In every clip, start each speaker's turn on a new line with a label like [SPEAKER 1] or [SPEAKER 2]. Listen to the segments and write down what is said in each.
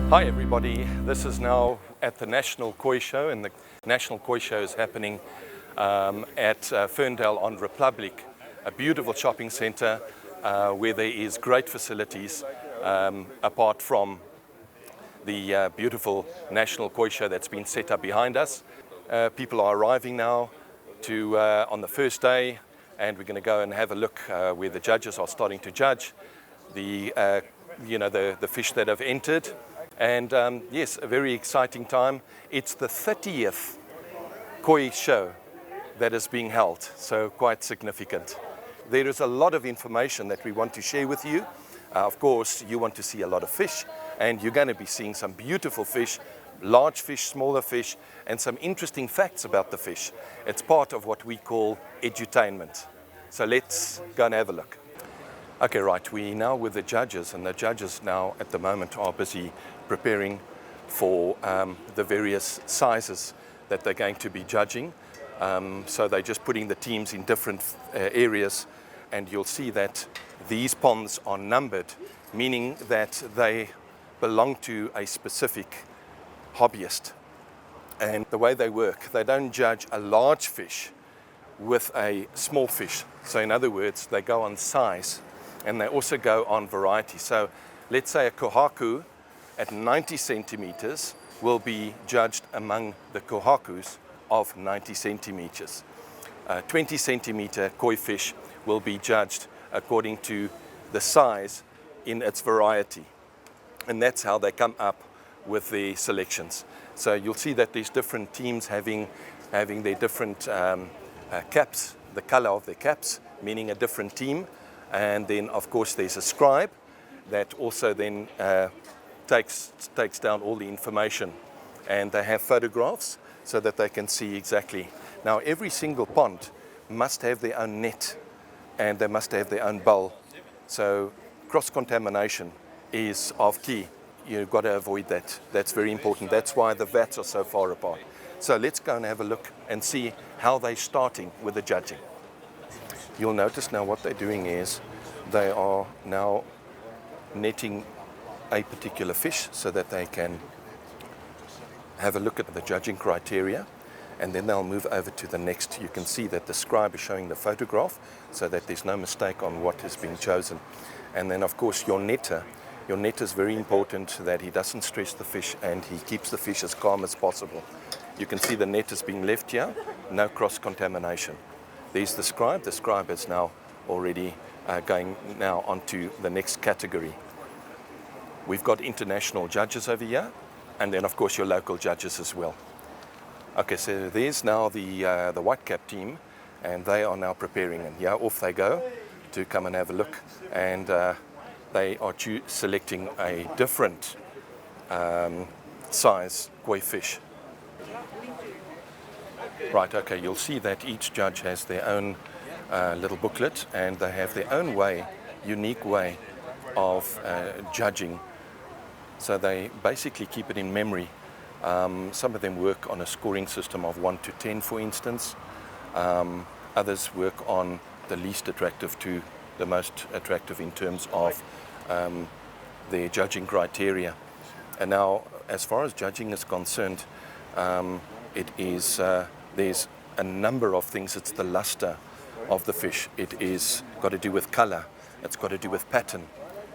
[SPEAKER 1] Hi everybody, this is now at the National Koi Show, and the National Koi Show is happening at Ferndale on Republic, a beautiful shopping centre where there is great facilities apart from the beautiful National Koi Show that's been set up behind us. People are arriving now on the first day, and we're going to go and have a look where the judges are starting to judge the fish that have entered. And yes, a very exciting time. It's the 30th Koi show that is being held, so quite significant. There is a lot of information that we want to share with you. Of course, you want to see a lot of fish, and you're going to be seeing some beautiful fish, large fish, smaller fish, and some interesting facts about the fish. It's part of what we call edutainment. So let's go and have a look. Okay, right, we're now with the judges, and the judges now at the moment are busy preparing for the various sizes that they're going to be judging. So they're just putting the teams in different areas, and you'll see that these ponds are numbered, meaning that they belong to a specific hobbyist. And the way they work, they don't judge a large fish with a small fish. So in other words, they go on size, and they also go on variety. So let's say a kohaku at 90 centimeters will be judged among the kohakus of 90 centimeters. 20 centimeter koi fish will be judged according to the size in its variety. And that's how they come up with the selections. So you'll see that there's different teams having their different caps, the color of their caps, meaning a different team. And then, of course, there's a scribe that also then takes down all the information. And they have photographs so that they can see exactly. Now, every single pond must have their own net, and they must have their own bowl. So cross-contamination is of key. You've got to avoid that. That's very important. That's why the vats are so far apart. So let's go and have a look and see how they're starting with the judging. You'll notice now what they're doing is they are now netting a particular fish so that they can have a look at the judging criteria, and then they'll move over to the next. You can see that the scribe is showing the photograph so that there's no mistake on what is being chosen. And then, of course, your netter is very important, that he doesn't stress the fish and he keeps the fish as calm as possible. You can see the net is being left here, no cross-contamination. There's the scribe. The scribe is now already going now onto the next category. We've got international judges over here, and then of course your local judges as well. Okay, so there's now the white cap team, and they are now preparing, and yeah, off they go to come and have a look, and they are selecting a different size koi fish. Right, okay, you'll see that each judge has their own little booklet, and they have their own unique way of judging. So they basically keep it in memory. Some of them work on a scoring system of 1 to 10, for instance. Others work on the least attractive to the most attractive in terms of their judging criteria. And now, as far as judging is concerned, there's a number of things. It's the luster of the fish. It is got to do with color. It's got to do with pattern.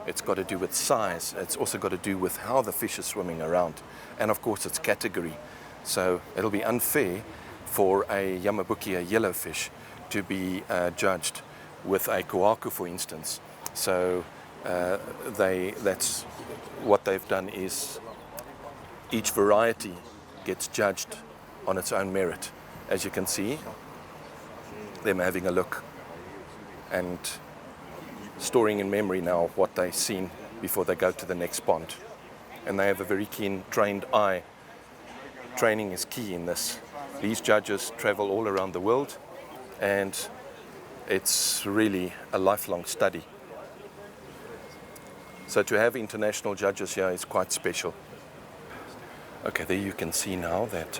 [SPEAKER 1] It's got to do with size. It's also got to do with how the fish is swimming around. And of course, it's category. So it'll be unfair for a yamabuki, a yellow fish, to be judged with a kohaku, for instance. So that's what they've done, is each variety gets judged on its own merit. As you can see, them having a look and storing in memory now what they've seen before they go to the next pond. And they have a very keen, trained eye. Training is key in this. These judges travel all around the world, and it's really a lifelong study. So to have international judges here is quite special. Okay, there you can see now that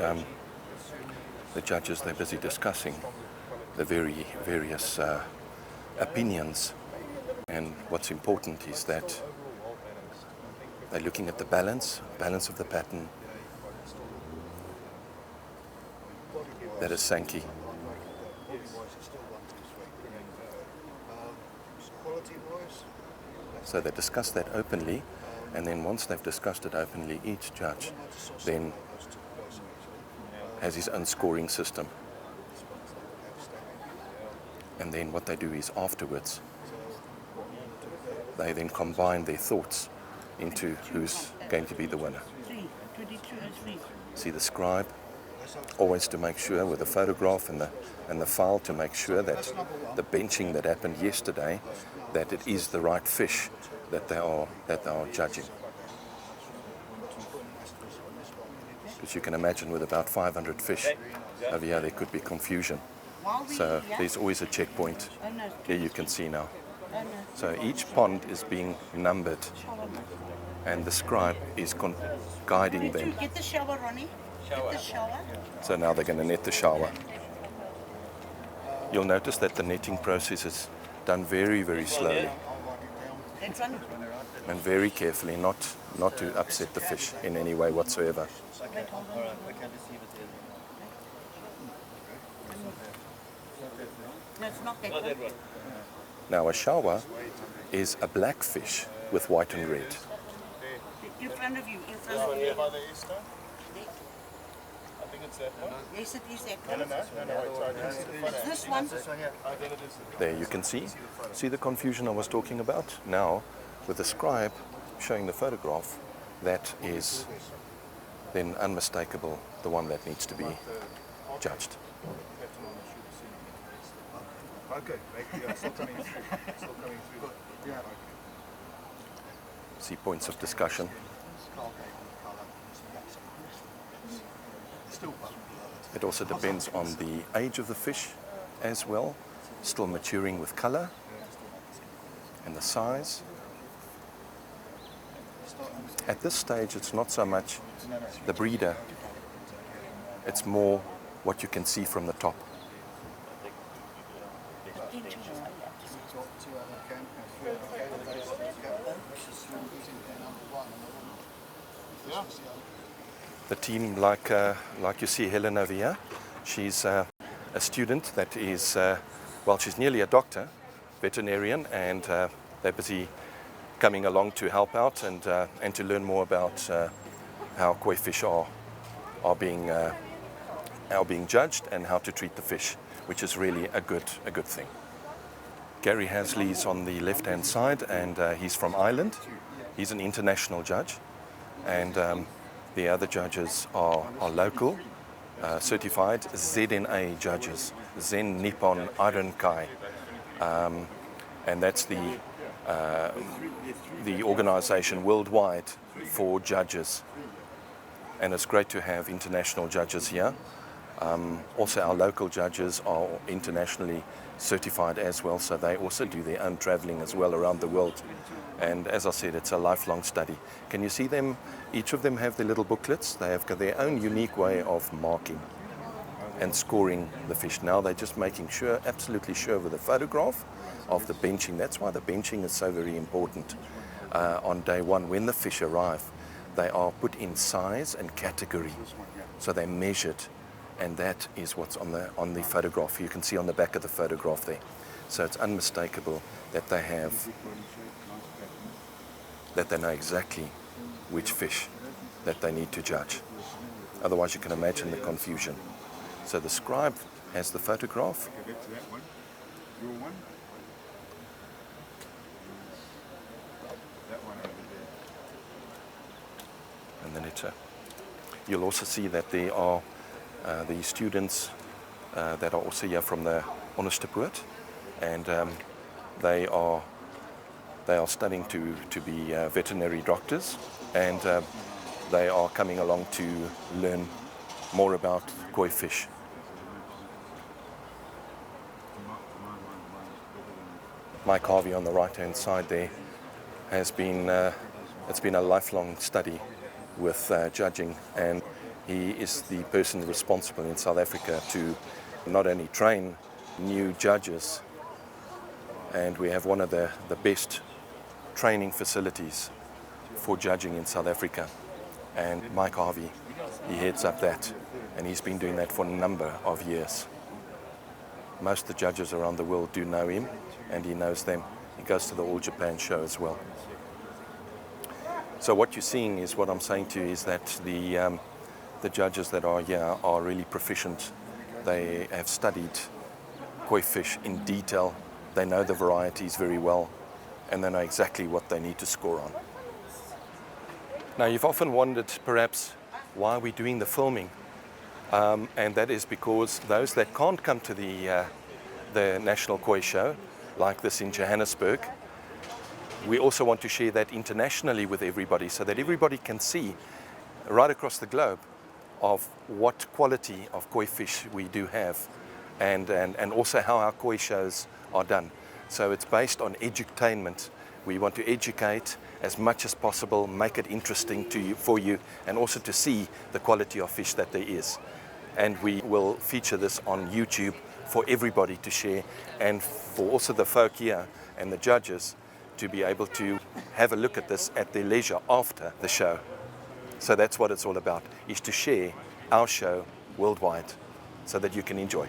[SPEAKER 1] the judges, they're busy discussing the various opinions. And what's important is that They're looking at the balance of the pattern. That is Sankey. So they discuss that openly, and then once they've discussed it openly, each judge then has his own scoring system. And then what they do is afterwards, they then combine their thoughts into who's going to be the winner. See the scribe, always to make sure with the photograph and the file to make sure that the benching that happened yesterday, that it is the right fish that they are judging. Because you can imagine with about 500 fish over here, there could be confusion. So there's always a checkpoint. Here you can see now. So each pond is being numbered, and the scribe is guiding them.
[SPEAKER 2] Get the shower, Ronnie. Get the shower.
[SPEAKER 1] So now they're going to net the shower. You'll notice that the netting process is done very, very slowly and very carefully, not to upset the fish in any way whatsoever. Now a shower is a black fish with white and red.
[SPEAKER 2] In front of you, in front of you. Yes, it is that one. It's this one.
[SPEAKER 1] There you can see the confusion I was talking about. Now, with the scribe showing the photograph, that is then unmistakable, the one that needs to be judged.
[SPEAKER 3] Okay, still coming through.
[SPEAKER 1] See points of discussion. It also depends on the age of the fish as well, still maturing with color and the size. At this stage, it's not so much the breeder, it's more what you can see from the top. The team, like you see Helen over here, she's a student that is, she's nearly a doctor, veterinarian, and they're busy coming along to help out and to learn more about how koi fish are being judged and how to treat the fish, which is really a good thing. Gary Hasley's on the left-hand side, and he's from Ireland. He's an international judge, and the other judges are local, certified ZNA judges, Zen Nippon Iron Kai, and that's the organization worldwide for judges. And it's great to have international judges here. Also, our local judges are internationally certified as well, so they also do their own traveling as well around the world. And as I said, it's a lifelong study. Can you see them? Each of them have their little booklets. They have got their own unique way of marking and scoring the fish. Now they're just making sure, absolutely sure with the photograph of the benching. That's why the benching is so very important. On day one, when the fish arrive, they are put in size and category. So they're measured, and that is what's on the photograph. You can see on the back of the photograph there. So it's unmistakable that they know exactly which fish that they need to judge. Otherwise, you can imagine the confusion. So the scribe has the photograph. And then you'll also see that there are the students that are also here from the Onderstepoort, and they are studying to be veterinary doctors, and they are coming along to learn more about koi fish. Mike Harvey on the right-hand side there has been, it's been a lifelong study with judging, and he is the person responsible in South Africa to not only train new judges, and we have one of the best training facilities for judging in South Africa. And Mike Harvey, he heads up that, and he's been doing that for a number of years. Most of the judges around the world do know him, and he knows them. He goes to the All Japan show as well. So what you're seeing is, what I'm saying to you is that the judges that are here are really proficient. They have studied koi fish in detail. They know the varieties very well, and they know exactly what they need to score on. Now, you've often wondered perhaps why we're doing the filming, and that is because those that can't come to the National Koi Show, like this in Johannesburg, we also want to share that internationally with everybody, so that everybody can see right across the globe of what quality of koi fish we do have, and also how our koi shows are done. So it's based on edutainment. We want to educate as much as possible, make it interesting for you, and also to see the quality of fish that there is. And we will feature this on YouTube for everybody to share, and for also the folk here and the judges to be able to have a look at this at their leisure after the show. So that's what it's all about, is to share our show worldwide so that you can enjoy.